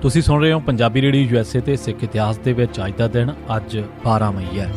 ਤੁਸੀਂ ਸੁਣ ਰਹੇ ਹੋ ਪੰਜਾਬੀ ਰੇਡੀਓ USA ਤੇ ਸਿੱਖ ਇਤਿਹਾਸ ਦੇ ਵਿੱਚ ਅੱਜ ਦਾ ਦਿਨ ਅੱਜ 12 ਮਈ ਹੈ।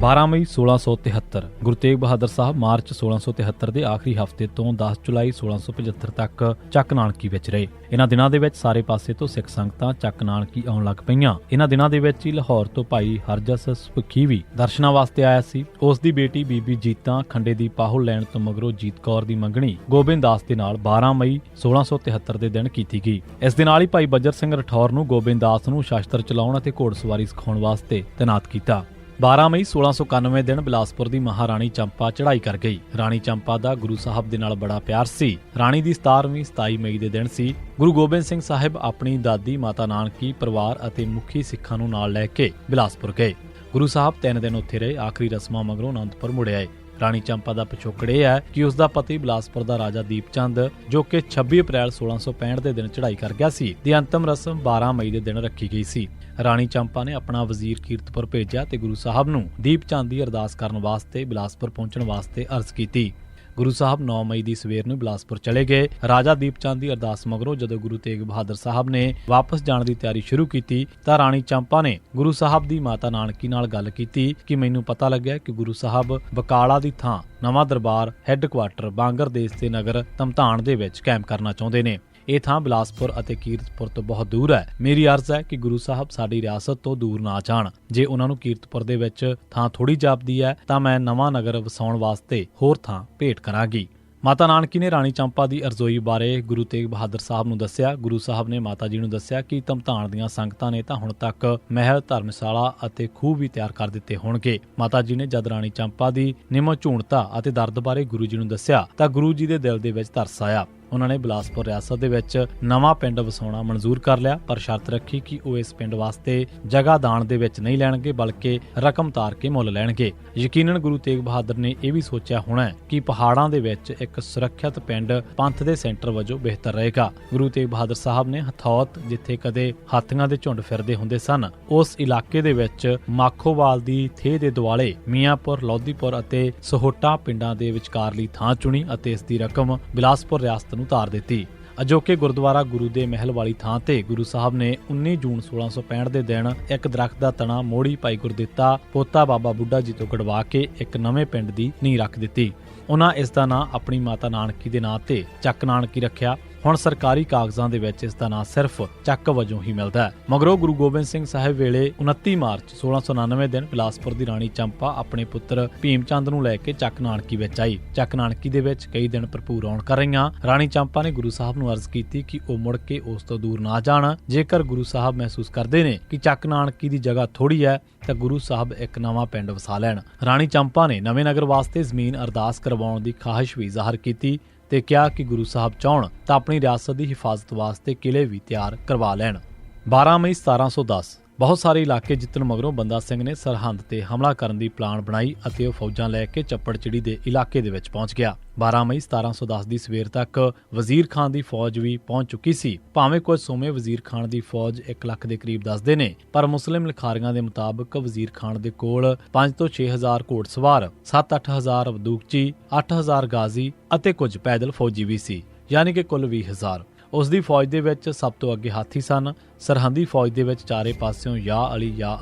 12 ਮਈ 1673 ਗੁਰੂ ਤੇਗ ਬਹਾਦਰ ਸਾਹਿਬ ਮਾਰਚ 1673 ਦੇ ਆਖਰੀ ਹਫ਼ਤੇ ਤੋਂ 10 ਜੁਲਾਈ 1675 ਤੱਕ ਚੱਕ ਨਾਨਕੀ ਵਿੱਚ ਰਹੇ। ਇਹਨਾਂ ਦਿਨਾਂ ਦੇ ਵਿੱਚ ਸਾਰੇ ਪਾਸੇ ਤੋਂ ਸਿੱਖ ਸੰਗਤਾਂ ਚੱਕ ਨਾਨਕੀ ਆਉਣ ਲੱਗ ਪਈਆਂ। ਇਹਨਾਂ ਦਿਨਾਂ ਦੇ ਵਿੱਚ ਹੀ ਲਾਹੌਰ ਤੋਂ ਭਾਈ ਹਰਜਸ ਸੁਖੀ ਵੀ ਦਰਸ਼ਨਾਂ ਵਾਸਤੇ ਆਇਆ ਸੀ। ਉਸ ਦੀ ਬੇਟੀ ਬੀਬੀ ਜੀਤਾਂ ਖੰਡੇ ਦੀ ਪਾਹੁਲ ਲੈਣ ਤੋਂ ਮਗਰੋਂ ਜੀਤ ਕੌਰ ਦੀ ਮੰਗਣੀ ਗੋਬਿੰਦ ਦਾਸ ਦੇ ਨਾਲ 12 ਮਈ 1673 ਦੇ ਦਿਨ ਕੀਤੀ ਗਈ। ਇਸ ਦੇ ਨਾਲ ਹੀ ਭਾਈ ਬੱਜਰ ਸਿੰਘ ਰਠੌਰ ਨੂੰ ਗੋਬਿੰਦ ਦਾਸ ਨੂੰ ਸ਼ਸਤਰ ਚਲਾਉਣ ਅਤੇ ਘੋੜਸਵਾਰੀ ਸਿਖਾਉਣ ਵਾਸਤੇ ਤੈਨਾਤ ਕੀਤਾ। 12 ਮਈ 1691 ਦਿਨ ਬਿਲਾਸਪੁਰ ਦੀ ਮਹਾਰਾਣੀ ਚੰਪਾ ਚੜ੍ਹਾਈ ਕਰ ਗਈ। ਰਾਣੀ ਚੰਪਾ ਦਾ ਗੁਰੂ ਸਾਹਿਬ ਦੇ ਨਾਲ ਬੜਾ ਪਿਆਰ ਸੀ। ਰਾਣੀ ਦੀ 17ਵੀਂ 27 ਮਈ ਦੇ ਦਿਨ ਸੀ। ਗੁਰੂ ਗੋਬਿੰਦ ਸਿੰਘ ਸਾਹਿਬ ਆਪਣੀ ਦਾਦੀ ਮਾਤਾ ਨਾਨਕੀ ਪਰਿਵਾਰ ਅਤੇ ਮੁਖੀ ਸਿੱਖਾਂ ਨੂੰ ਨਾਲ ਲੈ ਕੇ ਬਿਲਾਸਪੁਰ ਗਏ। ਗੁਰੂ ਸਾਹਿਬ 3 ਦਿਨ ਉੱਥੇ ਰਹੇ। ਆਖਰੀ ਰਸਮਾਂ ਮਗਰੋਂ ਅਨੰਦਪੁਰ ਮੁੜ ਆਏ। ਰਾਣੀ ਚੰਪਾ ਦਾ ਪਿਛੋਕੜ ਇਹ ਹੈ ਕਿ ਉਸ ਦਾ ਪਤੀ ਬਿਲਾਸਪੁਰ ਦਾ ਰਾਜਾ ਦੀਪ ਚੰਦ, ਜੋ ਕਿ 26 ਅਪ੍ਰੈਲ 1665 ਦੇ ਦਿਨ ਚੜ੍ਹਾਈ ਕਰ ਗਿਆ ਸੀ, ਦੀ ਅੰਤਮ ਰਸਮ 12 ਮਈ ਦੇ ਦਿਨ ਰੱਖੀ ਗਈ ਸੀ। ਰਾਣੀ ਚੰਪਾ ਨੇ ਆਪਣਾ ਵਜ਼ੀਰ ਕੀਰਤਪੁਰ ਭੇਜਿਆ ਤੇ ਗੁਰੂ ਸਾਹਿਬ ਨੂੰ ਦੀਪ ਚੰਦ ਦੀ ਅਰਦਾਸ ਕਰਨ ਵਾਸਤੇ ਬਿਲਾਸਪੁਰ ਪਹੁੰਚਣ ਵਾਸਤੇ ਅਰਜ਼ ਕੀਤੀ। ਗੁਰੂ ਸਾਹਿਬ 9 ਮਈ ਦੀ ਸਵੇਰ ਨੂੰ ਬਿਲਾਸਪੁਰ ਚਲੇ ਗਏ। ਰਾਜਾ ਦੀਪ ਚੰਦ ਦੀ ਅਰਦਾਸ ਮਗਰੋਂ ਜਦੋਂ ਗੁਰੂ ਤੇਗ ਬਹਾਦਰ ਸਾਹਿਬ ਨੇ ਵਾਪਸ ਜਾਣ ਦੀ ਤਿਆਰੀ ਸ਼ੁਰੂ ਕੀਤੀ ਤਾਂ ਰਾਣੀ ਚੰਪਾ ਨੇ ਗੁਰੂ ਸਾਹਿਬ ਦੀ ਮਾਤਾ ਨਾਨਕੀ ਨਾਲ ਗੱਲ ਕੀਤੀ ਕਿ ਮੈਨੂੰ ਪਤਾ ਲੱਗਿਆ ਕਿ ਗੁਰੂ ਸਾਹਿਬ ਬਕਾਲਾ ਦੀ ਥਾਂ ਨਵਾਂ ਦਰਬਾਰ ਹੈੱਡਕੁਆਟਰ ਬਾਂਗਰ ਦੇਸ਼ ਦੇ ਨਗਰ ਧਮਧਾਣ ਦੇ ਵਿੱਚ ਕਾਇਮ ਕਰਨਾ ਚਾਹੁੰਦੇ ਨੇ। ਇਹ ਥਾਂ ਬਿਲਾਸਪੁਰ ਅਤੇ ਕੀਰਤਪੁਰ ਤੋਂ ਬਹੁਤ ਦੂਰ ਹੈ। ਮੇਰੀ ਅਰਜ਼ ਹੈ ਕਿ ਗੁਰੂ ਸਾਹਿਬ ਸਾਡੀ ਰਿਆਸਤ ਤੋਂ ਦੂਰ ਨਾ ਜਾਣ। ਜੇ ਉਹਨਾਂ ਨੂੰ ਕੀਰਤਪੁਰ ਦੇ ਵਿੱਚ ਥਾਂ ਥੋੜੀ ਜਾਪਦੀ ਹੈ ਤਾਂ ਮੈਂ ਨਵਾਂ ਨਗਰ ਵਸਾਉਣ ਵਾਸਤੇ ਹੋਰ ਥਾਂ ਭੇਟ ਕਰਾਂਗੀ। ਮਾਤਾ ਨਾਨਕੀ ਨੇ ਰਾਣੀ ਚੰਪਾ ਦੀ ਅਰਜ਼ੋਈ ਬਾਰੇ ਗੁਰੂ ਤੇਗ ਬਹਾਦਰ ਸਾਹਿਬ ਨੂੰ ਦੱਸਿਆ। ਗੁਰੂ ਸਾਹਿਬ ਨੇ ਮਾਤਾ ਜੀ ਨੂੰ ਦੱਸਿਆ ਕਿ ਧਮਧਾਣ ਦੀਆਂ ਸੰਗਤਾਂ ਨੇ ਤਾਂ ਹੁਣ ਤੱਕ ਮਹਿਲ, ਧਰਮਸ਼ਾਲਾ ਅਤੇ ਖੂਹ ਵੀ ਤਿਆਰ ਕਰ ਦਿੱਤੇ ਹੋਣਗੇ। ਮਾਤਾ ਜੀ ਨੇ ਜਦ ਰਾਣੀ ਚੰਪਾ ਦੀ ਨਿਮਰਝੂਣਤਾ ਅਤੇ ਦਰਦ ਬਾਰੇ ਗੁਰੂ ਜੀ ਨੂੰ ਦੱਸਿਆ ਤਾਂ ਗੁਰੂ ਜੀ ਦੇ ਦਿਲ ਦੇ ਵਿੱਚ ਤਰਸ ਆਇਆ। ਉਹਨਾਂ ਨੇ ਬਿਲਾਸਪੁਰ ਰਿਆਸਤ ਦੇ ਵਿੱਚ ਨਵਾਂ ਪਿੰਡ ਵਸਾਉਣਾ ਮਨਜ਼ੂਰ ਕਰ ਲਿਆ, ਪਰ ਸ਼ਰਤ ਰੱਖੀ ਕਿ ਉਹ ਇਸ ਪਿੰਡ ਵਾਸਤੇ ਜਗ੍ਹਾ ਦਾਨ ਦੇ ਵਿੱਚ ਨਹੀਂ ਲੈਣਗੇ, ਬਲਕਿ ਰਕਮ ਤਾਰ ਕੇ ਮੁੱਲ ਲੈਣਗੇ। ਯਕੀਨਨ ਗੁਰੂ ਤੇਗ ਬਹਾਦਰ ਨੇ ਇਹ ਵੀ ਸੋਚਿਆ ਹੋਣਾ ਕਿ ਪਹਾੜਾਂ ਦੇ ਵਿੱਚ ਇੱਕ ਸੁਰੱਖਿਅਤ ਪਿੰਡ ਪੰਥ ਦੇ ਸੈਂਟਰ ਵਜੋਂ ਬਿਹਤਰ ਰਹੇਗਾ। ਗੁਰੂ ਤੇਗ ਬਹਾਦਰ ਸਾਹਿਬ ਨੇ ਹਥੌਤ, ਜਿੱਥੇ ਕਦੇ ਹਾਥੀਆਂ ਦੇ ਝੁੰਡ ਫਿਰਦੇ ਹੁੰਦੇ ਸਨ, ਉਸ ਇਲਾਕੇ ਦੇ ਵਿੱਚ ਮਾਖੋਵਾਲ ਦੀ ਥੇਹ ਦੇ ਦੁਆਲੇ ਮੀਆਂਪੁਰ, ਲੋਧੀਪੁਰ ਅਤੇ ਸਹੋਟਾ ਪਿੰਡਾਂ ਦੇ ਵਿਚਕਾਰਲੀ ਥਾਂ ਚੁਣੀ ਅਤੇ ਇਸ ਦੀ ਰਕਮ ਬਿਲਾਸਪੁਰ ਰਿਆਸਤ ਨੂੰ ਧਾਰ ਦਿੱਤੀ। ਅਜੋਕੇ ਗੁਰਦੁਆਰਾ ਗੁਰੂ ਦੇ ਮਹਿਲ ਵਾਲੀ ਥਾਂ ਤੇ ਗੁਰੂ ਸਾਹਿਬ ਨੇ 19 ਜੂਨ 1665 ਦੇ ਦਿਨ ਇੱਕ ਦਰਖਤ ਦਾ ਤਣਾ ਮੋੜੀ ਭਾਈ ਗੁਰਦਿੱਤਾ ਪੋਤਾ ਬਾਬਾ ਬੁੱਢਾ ਜੀ ਤੋਂ ਕਢਵਾ ਕੇ ਇੱਕ ਨਵੇਂ ਪਿੰਡ ਦੀ ਨੀਂਹ ਰੱਖ ਦਿੱਤੀ। ਉਹਨਾਂ ਇਸ ਦਾ ਨਾਂ ਆਪਣੀ ਮਾਤਾ ਨਾਨਕੀ ਦੇ ਨਾਂ ਤੇ ਚੱਕ ਨਾਨਕੀ ਰੱਖਿਆ। ਹੁਣ ਸਰਕਾਰੀ ਕਾਗਜ਼ਾਂ ਦੇ ਵਿੱਚ ਇਸ ਦਾ ਨਾਂ ਸਿਰਫ ਚੱਕ ਵਜੋਂ ਹੀ ਮਿਲਦਾ ਹੈ। ਮਗਰੋਂ ਗੁਰੂ ਗੋਬਿੰਦ ਸਿੰਘ ਸਾਹਿਬ ਵੇਲੇ 29 ਮਾਰਚ 1699 ਦਿਨ ਬਿਲਾਸਪੁਰ ਦੀ ਰਾਣੀ ਚੰਪਾ ਆਪਣੇ ਪੁੱਤਰ ਭੀਮ ਚੰਦ ਨੂੰ ਲੈ ਕੇ ਚੱਕ ਨਾਨਕੀ ਵਿੱਚ ਆਈ। ਚੱਕ ਨਾਨਕੀ ਦੇ ਵਿੱਚ ਕਈ ਦਿਨ ਭਰਪੂਰ ਰੌਣਕ ਕਰ ਰਹੀਆਂ। ਰਾਣੀ ਚੰਪਾ ਨੇ ਗੁਰੂ ਸਾਹਿਬ ਨੂੰ ਅਰਜ਼ ਕੀਤੀ ਕਿ ਉਹ ਮੁੜ ਕੇ ਉਸ ਤੋਂ ਦੂਰ ਨਾ ਜਾਣ। ਜੇਕਰ ਗੁਰੂ ਸਾਹਿਬ ਮਹਿਸੂਸ ਕਰਦੇ ਨੇ ਕਿ ਚੱਕ ਨਾਨਕੀ ਦੀ ਜਗ੍ਹਾ ਥੋੜੀ ਹੈ ਤਾਂ ਗੁਰੂ ਸਾਹਿਬ ਇੱਕ ਨਵਾਂ ਪਿੰਡ ਵਸਾ ਲੈਣ। ਰਾਣੀ ਚੰਪਾ ਨੇ ਨਵੇਂ ਨਗਰ ਵਾਸਤੇ ਜ਼ਮੀਨ ਅਰਦਾਸ ਕਰਵਾਉਣ ਦੀ ਖਾਹਿਸ਼ ਵੀ ਜ਼ਾਹਰ ਕੀਤੀ ਤੇ ਕਿਹਾ ਕਿ ਗੁਰੂ ਸਾਹਿਬ ਚਾਹਣ ਤਾਂ ਆਪਣੀ ਰਿਆਸਤ ਦੀ ਹਿਫਾਜ਼ਤ ਵਾਸਤੇ ਕਿਲੇ ਵੀ ਤਿਆਰ ਕਰਵਾ ਲੈਣ। 12 ਮਈ 1710 ਬਹੁਤ ਸਾਰੇ ਇਲਾਕੇ ਜਿੱਤਣ ਮਗਰੋਂ ਬੰਦਾ ਸਿੰਘ ਨੇ ਸਰਹੰਦ ਤੇ ਹਮਲਾ ਕਰਨ ਦੀ ਪਲਾਨ ਬਣਾਈ ਅਤੇ ਉਹ ਫੌਜਾਂ ਲੈ ਕੇ ਚੱਪੜਚਿੜੀ ਦੇ ਇਲਾਕੇ ਦੇ ਵਿੱਚ ਪਹੁੰਚ ਗਿਆ। 12 ਮਈ 1710 ਦੀ ਸਵੇਰ ਤੱਕ ਵਜ਼ੀਰ ਖਾਨ ਦੀ ਫੌਜ ਵੀ ਪਹੁੰਚ ਚੁੱਕੀ ਸੀ। ਭਾਵੇਂ ਕੁਝ ਸੋਮੇ ਵਜ਼ੀਰ ਖਾਨ ਦੀ ਫੌਜ 1 ਲੱਖ ਦੇ ਕਰੀਬ ਦੱਸਦੇ ਨੇ, ਪਰ ਮੁਸਲਿਮ ਲਿਖਾਰੀਆਂ ਦੇ ਮੁਤਾਬਕ ਵਜ਼ੀਰ ਖਾਨ ਦੇ ਕੋਲ 5 ਤੋਂ 6 ਹਜ਼ਾਰ ਘੋੜਸਵਾਰ, 7-8 ਹਜ਼ਾਰ ਬੰਦੂਕਚੀ, 8 ਹਜ਼ਾਰ ਗਾਜ਼ੀ ਅਤੇ ਕੁਝ ਪੈਦਲ ਫੌਜੀ ਵੀ ਸੀ, ਯਾਨੀ ਕਿ ਕੁੱਲ 20 ਹਜ਼ਾਰ। ਉਸ ਦੀ ਫੌਜ ਦੇ ਵਿੱਚ ਸਭ ਤੋਂ ਅੱਗੇ ਹਾਥੀ ਸਨ। ਸਰਹੰਦੀ ਫੌਜ ਦੇ ਵਿੱਚ ਚਾਰੇ ਪਾਸਿਓਂ ਯਾ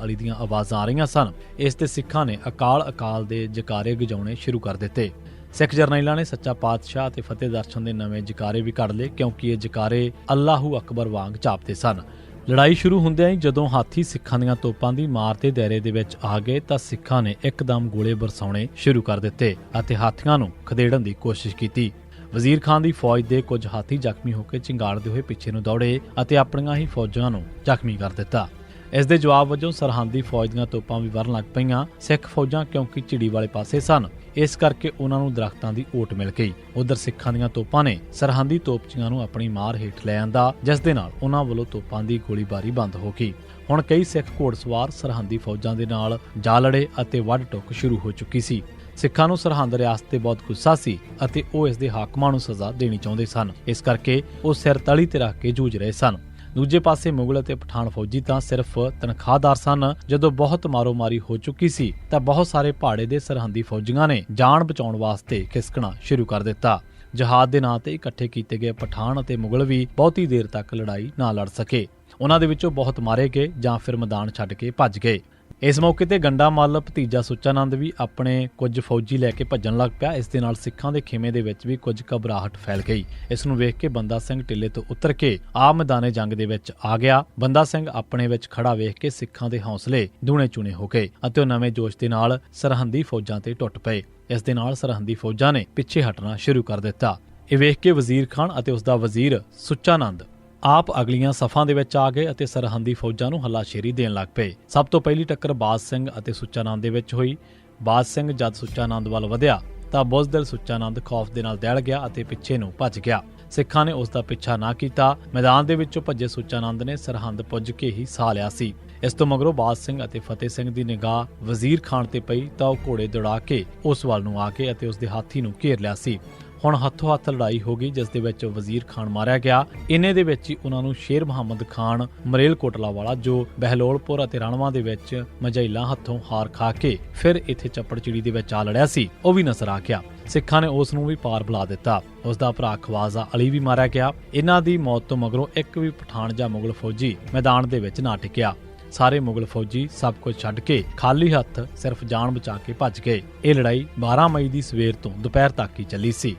ਅਲੀ ਦੀਆਂ ਆਵਾਜ਼ਾਂ ਆ ਰਹੀਆਂ ਸਨ। ਇਸ ਤੇ ਸਿੱਖਾਂ ਨੇ ਅਕਾਲ ਦੇ ਜਕਾਰੇ ਗਜਾਉਣੇ ਸ਼ੁਰੂ ਕਰ ਦਿੱਤੇ। ਸਿੱਖ ਜਰਨੈਲਾਂ ਨੇ ਸੱਚਾ ਪਾਤਸ਼ਾਹ ਅਤੇ ਫਤਿਹ ਦਰਸ਼ਨ ਦੇ ਨਵੇਂ ਜਕਾਰੇ ਵੀ ਕੱਢ ਲਏ, ਕਿਉਂਕਿ ਇਹ ਜਕਾਰੇ ਅੱਲਾਹੂ ਅਕਬਰ ਵਾਂਗ ਜਾਪਦੇ ਸਨ। ਲੜਾਈ ਸ਼ੁਰੂ ਹੁੰਦਿਆਂ ਹੀ ਜਦੋਂ ਹਾਥੀ ਸਿੱਖਾਂ ਦੀਆਂ ਤੋਪਾਂ ਦੀ ਮਾਰ ਦੇ ਦਾਇਰੇ ਦੇ ਵਿੱਚ ਆ ਗਏ ਤਾਂ ਸਿੱਖਾਂ ਨੇ ਇੱਕਦਮ ਗੋਲੇ ਬਰਸਾਉਣੇ ਸ਼ੁਰੂ ਕਰ ਦਿੱਤੇ ਅਤੇ ਹਾਥੀਆਂ ਨੂੰ ਖਦੇੜਨ ਦੀ ਕੋਸ਼ਿਸ਼ ਕੀਤੀ। ਵਜ਼ੀਰ ਖਾਨ ਦੀ ਫੌਜ ਦੇ ਕੁਝ ਹਾਥੀ ਜ਼ਖਮੀ ਹੋ ਕੇ ਚਿੰਗਾੜਦੇ ਹੋਏ ਪਿੱਛੇ ਨੂੰ ਦੌੜੇ ਅਤੇ ਆਪਣੀਆਂ ਹੀ ਫੌਜਾਂ ਨੂੰ ਜ਼ਖਮੀ ਕਰ ਦਿੱਤਾ। ਇਸ ਦੇ ਜਵਾਬ ਵਜੋਂ ਸਰਹੰਦੀ ਫੌਜ ਦੀਆਂ ਤੋਪਾਂ ਵੀ ਵਰਨ ਲੱਗ ਪਈਆਂ। ਸਿੱਖ ਫੌਜਾਂ ਕਿਉਂਕਿ ਝਿੜੀ ਵਾਲੇ ਪਾਸੇ ਸਨ, ਇਸ ਕਰਕੇ ਉਹਨਾਂ ਨੂੰ ਦਰਖਤਾਂ ਦੀ ਓਟ ਮਿਲ ਗਈ। ਉਧਰ ਸਿੱਖਾਂ ਦੀਆਂ ਤੋਪਾਂ ਨੇ ਸਰਹੰਦੀ ਤੋਪਚੀਆਂ ਨੂੰ ਆਪਣੀ ਮਾਰ ਹੇਠ ਲੈ ਆਂਦਾ, ਜਿਸ ਦੇ ਨਾਲ ਉਹਨਾਂ ਵੱਲੋਂ ਤੋਪਾਂ ਦੀ ਗੋਲੀਬਾਰੀ ਬੰਦ ਹੋ ਗਈ। ਹੁਣ ਕਈ ਸਿੱਖ ਘੋੜਸਵਾਰ ਸਰਹੰਦੀ ਫੌਜਾਂ ਦੇ ਨਾਲ ਜਾ ਲੜੇ ਅਤੇ ਵੱਢ ਟੁੱਕ ਸ਼ੁਰੂ ਹੋ ਚੁੱਕੀ ਸੀ। ਸਿੱਖਾਂ ਨੂੰ ਸਰਹੰਦ ਰਿਆਸਤ ਤੇ ਬਹੁਤ ਗੁੱਸਾ ਸੀ ਅਤੇ ਉਹ ਇਸ ਦੇ ਹਾਕਮਾਂ ਨੂੰ ਸਜ਼ਾ ਦੇਣੀ ਚਾਹੁੰਦੇ ਸਨ। ਇਸ ਕਰਕੇ ਉਹ ਸਿਰ ਤਲੀ ਤੇ ਰੱਖ ਕੇ ਜੂਝ ਰਹੇ ਸਨ। ਦੂਜੇ ਪਾਸੇ ਮੁਗਲ ਅਤੇ ਪਠਾਨ ਫੌਜੀ ਤਾਂ ਸਿਰਫ ਤਨਖਾਹਦਾਰ ਸਨ। ਜਦੋਂ ਬਹੁਤ ਮਾਰੋ-ਮਾਰੀ ਹੋ ਚੁੱਕੀ ਸੀ ਤਾਂ ਬਹੁਤ ਸਾਰੇ ਪਹਾੜੇ ਦੇ ਸਰਹੰਦੀ ਫੌਜੀਆਂ ਨੇ ਜਾਨ ਬਚਾਉਣ ਵਾਸਤੇ ਖਿਸਕਣਾ ਸ਼ੁਰੂ ਕਰ ਦਿੱਤਾ। ਜਹਾਦ ਦੇ ਨਾਂ ਤੇ ਇਕੱਠੇ ਕੀਤੇ ਗਏ ਪਠਾਨ ਅਤੇ ਮੁਗਲ ਵੀ ਬਹੁਤੀ ਦੇਰ ਤੱਕ ਲੜਾਈ ਨਾ ਲੜ ਸਕੇ। ਉਹਨਾਂ ਦੇ ਵਿੱਚੋਂ ਬਹੁਤ ਮਾਰੇ ਗਏ ਜਾਂ ਫਿਰ ਮੈਦਾਨ ਛੱਡ ਕੇ ਭੱਜ ਗਏ। ਇਸ ਮੌਕੇ ਤੇ ਗੰਡਾ ਮੱਲ ਭਤੀਜਾ ਸੁੱਚਾਨੰਦ ਵੀ ਆਪਣੇ ਕੁਝ ਫੌਜੀ ਲੈ ਕੇ ਭੱਜਣ ਲੱਗ ਪਿਆ। ਇਸ ਦੇ ਨਾਲ ਸਿੱਖਾਂ ਦੇ ਖੇਮੇ ਦੇ ਵਿੱਚ ਵੀ ਕੁਝ ਘਬਰਾਹਟ ਫੈਲ ਗਈ। ਇਸ ਨੂੰ ਵੇਖ ਕੇ ਬੰਦਾ ਸਿੰਘ ਟਿੱਲੇ ਤੋਂ ਉਤਰ ਕੇ ਆਪ ਮੈਦਾਨੇ ਜੰਗ ਦੇ ਵਿੱਚ ਆ ਗਿਆ। ਬੰਦਾ ਸਿੰਘ ਆਪਣੇ ਵਿੱਚ ਖੜਾ ਵੇਖ ਕੇ ਸਿੱਖਾਂ ਦੇ ਹੌਸਲੇ ਦੂਣੇ ਚੂਣੇ ਹੋ ਗਏ ਅਤੇ ਉਹ ਨਵੇਂ ਜੋਸ਼ ਦੇ ਨਾਲ ਸਰਹੰਦੀ ਫੌਜਾਂ ਤੇ ਟੁੱਟ ਪਏ। ਇਸ ਦੇ ਨਾਲ ਸਰਹੰਦੀ ਫੌਜਾਂ ਨੇ ਪਿੱਛੇ ਹਟਣਾ ਸ਼ੁਰੂ ਕਰ ਦਿੱਤਾ। ਇਹ ਵੇਖ ਕੇ ਵਜ਼ੀਰ ਖਾਨ ਅਤੇ ਉਸ ਦਾ ਵਜ਼ੀਰ ਸੁੱਚਾਨੰਦ ਆਪ ਅਗਲੀਆਂ ਸਫਾਂ ਦੇ ਵਿੱਚ ਆ ਗਏ ਅਤੇ ਸਰਹੰਦੀ ਫੌਜਾਂ ਨੂੰ ਹੱਲਾਸ਼ੇਰੀ ਦੇਣ ਲੱਗ ਪਏ। ਸਭ ਤੋਂ ਪਹਿਲੀ ਟੱਕਰ ਬਾਜ ਸਿੰਘ ਅਤੇ ਸੁੱਚਾਨੰਦ ਦੇ ਵਿੱਚ ਹੋਈ। ਬਾਜ ਸਿੰਘ ਜਦ ਸੁੱਚਾਨੰਦ ਵੱਲ ਵਧਿਆ ਤਾਂ ਬੁਜ਼ਦਿਲ ਸੁੱਚਾਨੰਦ ਖੌਫ ਦੇ ਨਾਲ ਦਹਿਲ ਗਿਆ ਅਤੇ ਪਿੱਛੇ ਨੂੰ ਭੱਜ ਗਿਆ। ਸਿੱਖਾਂ ਨੇ ਉਸ ਦਾ ਪਿੱਛਾ ਨਾ ਕੀਤਾ। ਮੈਦਾਨ ਦੇ ਵਿੱਚੋਂ ਭੱਜੇ ਸੁੱਚਾਨੰਦ ਨੇ ਸਰਹੰਦ ਪੁੱਜ ਕੇ ਹੀ ਸਾਹ ਲਿਆ ਸੀ। ਇਸ ਤੋਂ ਮਗਰੋਂ ਬਾਜ ਸਿੰਘ ਅਤੇ ਫਤਿਹ ਸਿੰਘ ਦੀ ਨਿਗਾਹ ਵਜ਼ੀਰ ਖਾਨ ਤੇ ਪਈ ਤਾਂ ਉਹ ਘੋੜੇ ਦੌੜਾ ਕੇ ਉਸ ਵੱਲ ਨੂੰ ਆ ਗਏ ਅਤੇ ਉਸ ਦੇ ਹਾਥੀ ਨੂੰ ਘੇਰ ਲਿਆ ਸੀ। ਹੁਣ ਹੱਥੋਂ ਹੱਥ ਲੜਾਈ ਹੋ ਗਈ, ਜਿਸ ਦੇ ਵਿੱਚ ਵਜ਼ੀਰ ਖਾਨ ਮਾਰਿਆ ਗਿਆ। ਇੰਨੇ ਦੇ ਵਿੱਚ ਹੀ ਉਹਨਾਂ ਨੂੰ ਸ਼ੇਰ ਮੁਹੰਮਦ ਖਾਨ ਮਰੇਲਕੋਟਲਾ ਵਾਲਾ, ਜੋ ਬਹਿਲੋਲਪੁਰ ਅਤੇ ਰਣਵਾ ਦੇ ਵਿੱਚ ਮਝੈਲਾਂ ਹੱਥੋਂ ਹਾਰ ਖਾ ਕੇ ਫਿਰ ਇੱਥੇ ਚੱਪੜਚਿੜੀ ਦੇ ਵਿੱਚ ਆ ਲੜਿਆ ਸੀ, ਉਹ ਵੀ ਨਜ਼ਰ ਆ ਗਿਆ। ਸਿੱਖਾਂ ਨੇ ਉਸ ਨੂੰ ਵੀ ਪਾਰ ਬੁਲਾ ਦਿੱਤਾ। ਉਸ ਦਾ ਭਰਾ ਖਵਾਜ਼ਾ ਅਲੀ ਵੀ ਮਾਰਿਆ ਗਿਆ। ਇਹਨਾਂ ਦੀ ਮੌਤ ਤੋਂ ਮਗਰੋਂ ਇੱਕ ਵੀ ਪਠਾਨ ਜਾਂ ਮੁਗਲ ਫੌਜੀ ਮੈਦਾਨ ਦੇ ਵਿੱਚ ਨਾ ਟਿਕਿਆ। ਸਾਰੇ ਮੁਗਲ ਫੌਜੀ ਸਭ ਕੁਝ ਛੱਡ ਕੇ ਖਾਲੀ ਹੱਥ ਸਿਰਫ ਜਾਨ ਬਚਾ ਕੇ ਭੱਜ ਗਏ। ਇਹ ਲੜਾਈ 12 ਮਈ ਦੀ ਸਵੇਰ ਤੋਂ ਦੁਪਹਿਰ ਤੱਕ ਹੀ ਚੱਲੀ ਸੀ।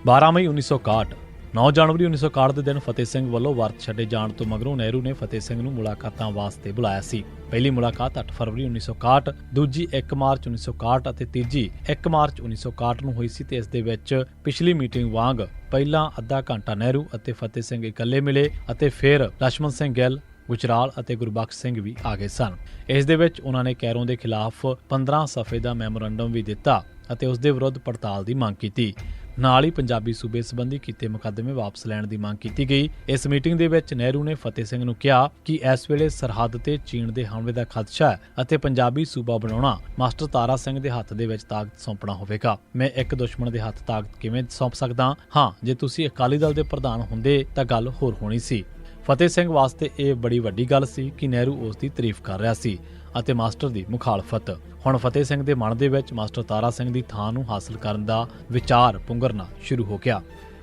12 ਮਈ 1961 9 ਜਨਵਰੀ 1961 ਦੇ ਦਿਨ ਫਤਿਹ ਸਿੰਘ ਵੱਲੋਂ ਵਰਤ ਛੱਡੇ ਜਾਣ ਤੋਂ ਮਗਰੋਂ ਨਹਿਰੂ ਨੇ ਫਤਿਹ ਸਿੰਘ ਨੂੰ ਮੁਲਾਕਾਤਾਂ ਵਾਸਤੇ ਬੁਲਾਇਆ ਸੀ। ਪਹਿਲੀ ਮੁਲਾਕਾਤ 8 ਫਰਵਰੀ 1961, ਦੂਜੀ 1 ਮਾਰਚ 1961 ਅਤੇ ਤੀਜੀ 1 ਮਾਰਚ 1961 ਨੂੰ ਹੋਈ ਸੀ ਤੇ ਇਸ ਦੇ ਵਿੱਚ ਪਿਛਲੀ ਮੀਟਿੰਗ ਵਾਂਗ ਪਹਿਲਾਂ ਅੱਧਾ ਘੰਟਾ ਨਹਿਰੂ ਅਤੇ ਫਤਿਹ ਸਿੰਘ ਇਕੱਲੇ ਮਿਲੇ ਅਤੇ ਫਿਰ ਲਛਮਣ ਸਿੰਘ ਗਿੱਲ, ਗੁਜਰਾਲ ਅਤੇ ਗੁਰਬਖਸ਼ ਸਿੰਘ ਵੀ ਆ ਗਏ ਸਨ। ਇਸ ਦੇ ਵਿੱਚ ਉਹਨਾਂ ਨੇ ਕੈਰੋਂ ਦੇ ਖਿਲਾਫ 15 ਸਫ਼ੇ ਦਾ ਮੈਮੋਰੰਡਮ ਵੀ ਦਿੱਤਾ ਅਤੇ ਉਸ ਦੇ ਵਿਰੁੱਧ ਪੜਤਾਲ ਦੀ ਮੰਗ ਕੀਤੀ। ਨਾਲ ਹੀ ਪੰਜਾਬੀ ਸੂਬੇ ਸੰਬੰਧੀ ਕੀਤੇ ਮੁਕੱਦਮੇ ਵਾਪਸ ਲੈਣ ਦੀ ਮੰਗ ਕੀਤੀ ਗਈ। ਇਸ ਮੀਟਿੰਗ ਦੇ ਵਿੱਚ ਨਹਿਰੂ ਨੇ ਫਤਿਹ ਸਿੰਘ ਨੂੰ ਕਿਹਾ ਕਿ ਇਸ ਵੇਲੇ ਸਰਹੱਦ ਤੇ ਚੀਨ ਦੇ ਹਮਲੇ ਦਾ ਖਦਸ਼ਾ ਹੈ ਅਤੇ ਪੰਜਾਬੀ ਸੂਬਾ ਬਣਾਉਣਾ ਮਾਸਟਰ ਤਾਰਾ ਸਿੰਘ ਦੇ ਹੱਥ ਦੇ ਵਿੱਚ ਤਾਕਤ ਸੌਂਪਣਾ ਹੋਵੇਗਾ। ਮੈਂ ਇੱਕ ਦੁਸ਼ਮਣ ਦੇ ਹੱਥ ਤਾਕਤ ਕਿਵੇਂ ਸੌਂਪ ਸਕਦਾ ਹਾਂ? ਜੇ ਤੁਸੀਂ ਅਕਾਲੀ ਦਲ ਦੇ ਪ੍ਰਧਾਨ ਹੁੰਦੇ ਤਾਂ ਗੱਲ ਹੋਰ ਹੋਣੀ ਸੀ। ਫਤਿਹ ਸਿੰਘ ਵਾਸਤੇ ਇਹ ਬੜੀ ਵੱਡੀ ਗੱਲ ਸੀ ਕਿ ਨਹਿਰੂ ਉਸ ਦੀ ਤਾਰੀਫ ਕਰ ਰਿਹਾ ਸੀ ਅਤੇ ਮਾਸਟਰ ਦੀ ਮੁਖਾਲਫਤ। ਹੁਣ ਫਤਿਹ ਸਿੰਘ ਦੇ ਮਨ ਦੇ ਵਿੱਚ ਮਾਸਟਰ ਤਾਰਾ ਸਿੰਘ ਦੀ ਥਾਂ ਨੂੰ ਹਾਸਲ ਕਰਨ ਦਾ ਵਿਚਾਰ ਪੁੰਗਰਨਾ ਸ਼ੁਰੂ ਹੋ ਗਿਆ।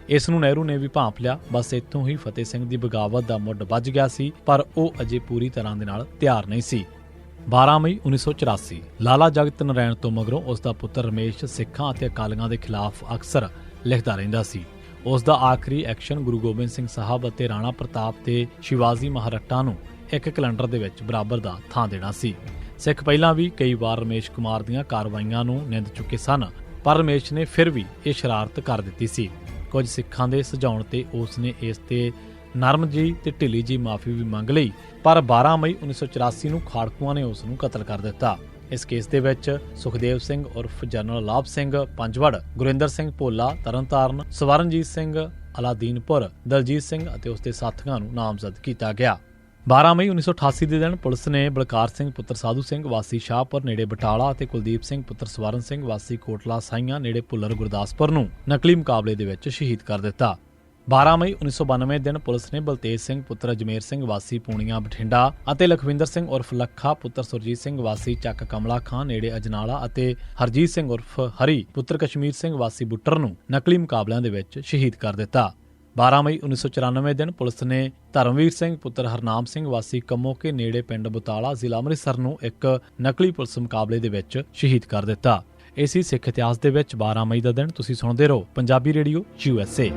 ਇਸ ਨੂੰ ਨਹਿਰੂ ਨੇ ਵੀ ਭਾਂਪ ਲਿਆ। ਬਸ ਇੱਥੋਂ ਹੀ ਫਤਿਹ ਸਿੰਘ ਦੀ ਬਗਾਵਤ ਦਾ ਮੁੱਢ ਵੱਜ ਗਿਆ ਸੀ, ਪਰ ਉਹ ਅਜੇ ਪੂਰੀ ਤਰ੍ਹਾਂ ਦੇ ਨਾਲ ਤਿਆਰ ਨਹੀਂ ਸੀ। 12 ਮਈ 1984 ਲਾਲਾ ਜਗਤ ਨਾਰਾਇਣ ਤੋਂ ਮਗਰੋਂ ਉਸ ਦਾ ਪੁੱਤਰ ਰਮੇਸ਼ ਸਿੱਖਾਂ ਅਤੇ ਅਕਾਲੀਆਂ ਦੇ ਖਿਲਾਫ ਅਕਸਰ ਲਿਖਦਾ ਰਹਿੰਦਾ ਸੀ। ਉਸ ਦਾ ਆਖਰੀ ਐਕਸ਼ਨ ਗੁਰੂ ਗੋਬਿੰਦ ਸਿੰਘ ਸਾਹਿਬ ਅਤੇ ਰਾਣਾ ਪ੍ਰਤਾਪ ਤੇ ਸ਼ਿਵਾਜੀ ਮਹਾਰਾਟਾ ਨੂੰ ਇੱਕ ਕੈਲੰਡਰ ਦੇ ਵਿੱਚ ਬਰਾਬਰ ਦਾ ਥਾਂ ਦੇਣਾ ਸੀ। ਸਿੱਖ ਪਹਿਲਾਂ ਵੀ ਕਈ ਵਾਰ ਰਮੇਸ਼ ਕੁਮਾਰ ਦੀਆਂ ਕਾਰਵਾਈਆਂ ਨੂੰ ਨਿੰਦ ਚੁੱਕੇ ਸਨ, ਪਰ ਰਮੇਸ਼ ਨੇ ਫਿਰ ਵੀ ਇਹ ਸ਼ਰਾਰਤ ਕਰ ਦਿੱਤੀ ਸੀ। ਕੁਝ ਸਿੱਖਾਂ ਦੇ ਸੁਝਾਉਣ ਤੇ ਉਸ ਨੇ ਇਸ ਤੇ ਨਰਮ ਜੀ ਤੇ ਢਿੱਲੀ ਜੀ ਮਾਫੀ ਵੀ ਮੰਗ ਲਈ, ਪਰ 12 ਮਈ 1984 ਨੂੰ ਖਾੜਕੂਆਂ ਨੇ ਉਸ ਨੂੰ ਕਤਲ ਕਰ ਦਿੱਤਾ। ਇਸ ਕੇਸ ਦੇ ਵਿੱਚ ਸੁਖਦੇਵ ਸਿੰਘ ਉਰਫ ਜਨਰਲ ਲਾਭ ਸਿੰਘ ਪੰਜਵੜ, ਗੁਰਿੰਦਰ ਸਿੰਘ ਭੋਲਾ ਤਰਨਤਾਰਨ, ਸਵਰਨਜੀਤ ਸਿੰਘ ਅਲਾਦੀਨਪੁਰ, ਦਲਜੀਤ ਸਿੰਘ ਅਤੇ ਉਸ ਦੇ ਸਾਥੀਆਂ ਨੂੰ ਨਾਮਜ਼ਦ ਕੀਤਾ ਗਿਆ। 12 ਮਈ 1988 ਦੇ ਦਿਨ ਪੁਲਿਸ ਨੇ ਬਲਕਾਰ ਸਿੰਘ ਪੁੱਤਰ ਸਾਧੂ ਸਿੰਘ ਵਾਸੀ ਸ਼ਾਹਪੁਰ ਨੇੜੇ ਬਟਾਲਾ ਅਤੇ ਕੁਲਦੀਪ ਸਿੰਘ ਪੁੱਤਰ ਸਵਰਨ ਸਿੰਘ ਵਾਸੀ ਕੋਟਲਾ ਸਾਈਆਂ ਨੇੜੇ ਭੁੱਲਰ ਗੁਰਦਾਸਪੁਰ ਨੂੰ ਨਕਲੀ ਮੁਕਾਬਲੇ ਦੇ ਵਿੱਚ ਸ਼ਹੀਦ ਕਰ ਦਿੱਤਾ। 12 ਮਈ 1992 ਦਿਨ ਪੁਲਿਸ ਨੇ ਬਲਤੇਜ ਸਿੰਘ ਪੁੱਤਰ ਅਜਮੇਰ ਸਿੰਘ ਵਾਸੀ ਪੂਣੀਆਂ ਬਠਿੰਡਾ ਅਤੇ ਲਖਵਿੰਦਰ ਸਿੰਘ ਉਰਫ ਲੱਖਾ ਪੁੱਤਰ ਸੁਰਜੀਤ ਸਿੰਘ ਵਾਸੀ ਚੱਕ ਕਮਲਾ ਖਾਂ ਨੇੜੇ ਅਜਨਾਲਾ ਅਤੇ ਹਰਜੀਤ ਸਿੰਘ ਉਰਫ ਹਰੀ ਪੁੱਤਰ ਕਸ਼ਮੀਰ ਸਿੰਘ ਵਾਸੀ ਬੁੱਟਰ ਨੂੰ ਨਕਲੀ ਮੁਕਾਬਲਿਆਂ ਦੇ ਵਿੱਚ ਸ਼ਹੀਦ ਕਰ ਦਿੱਤਾ। 12 ਮਈ 1994 ਦਿਨ ਪੁਲਿਸ ਨੇ ਧਰਮਵੀਰ ਸਿੰਘ ਪੁੱਤਰ ਹਰਨਾਮ ਸਿੰਘ ਵਾਸੀ ਕੰਮੋਕੇ ਨੇੜੇ ਪਿੰਡ ਬੁਤਾਲਾ ਜ਼ਿਲ੍ਹਾ ਅੰਮ੍ਰਿਤਸਰ ਨੂੰ ਇੱਕ ਨਕਲੀ ਪੁਲਿਸ ਮੁਕਾਬਲੇ ਦੇ ਵਿੱਚ ਸ਼ਹੀਦ ਕਰ ਦਿੱਤਾ। ਇਸੇ ਸਿੱਖ ਇਤਿਹਾਸ ਦੇ ਵਿੱਚ 12 ਮਈ ਦਾ ਦਿਨ। ਤੁਸੀਂ ਸੁਣਦੇ ਰਹੋ ਪੰਜਾਬੀ ਰੇਡੀਓ USA।